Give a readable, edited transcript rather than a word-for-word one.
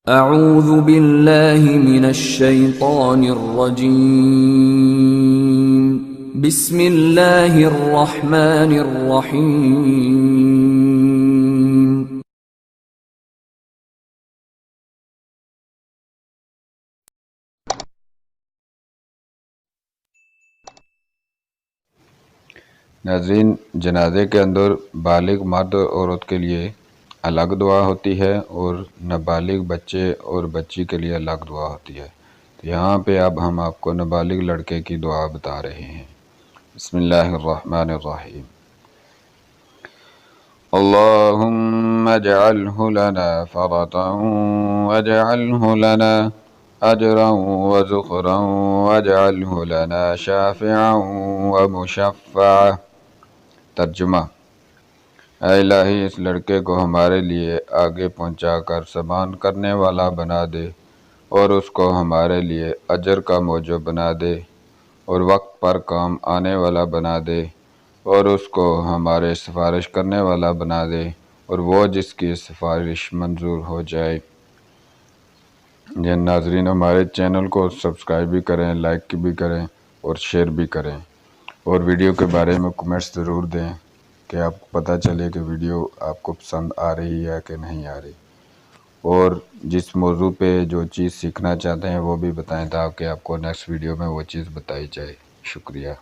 اعوذ باللہ من الشیطان الرجیم بسم اللہ الرحمن الرحیم ناظرین، جنازے کے اندر بالغ مرد اور عورت کے لیے الگ دعا ہوتی ہے اور نابالغ بچے اور بچی کے لیے الگ دعا ہوتی ہے۔ تو یہاں پہ اب ہم آپ کو نابالغ لڑکے کی دعا بتا رہے ہیں۔ بسم اللہ الرحمن الرحیم۔ اللہم اجعلہ لنا فرطا واجعلہ لنا اجرا وذخرا واجعلہ لنا شافعا ومشفعا۔ ترجمہ: اے الہی، اس لڑکے کو ہمارے لیے آگے پہنچا کر سامان کرنے والا بنا دے اور اس کو ہمارے لیے اجر کا موجب بنا دے اور وقت پر کام آنے والا بنا دے اور اس کو ہمارے سفارش کرنے والا بنا دے اور وہ جس کی سفارش منظور ہو جائے۔ ناظرین، ہمارے چینل کو سبسکرائب بھی کریں، لائک بھی کریں اور شیئر بھی کریں، اور ویڈیو کے بارے میں کمنٹس ضرور دیں کہ آپ کو پتہ چلے کہ ویڈیو آپ کو پسند آ رہی ہے کہ نہیں آ رہی، اور جس موضوع پہ جو چیز سیکھنا چاہتے ہیں وہ بھی بتائیں تاکہ آپ کو نیکسٹ ویڈیو میں وہ چیز بتائی جائے۔ شکریہ۔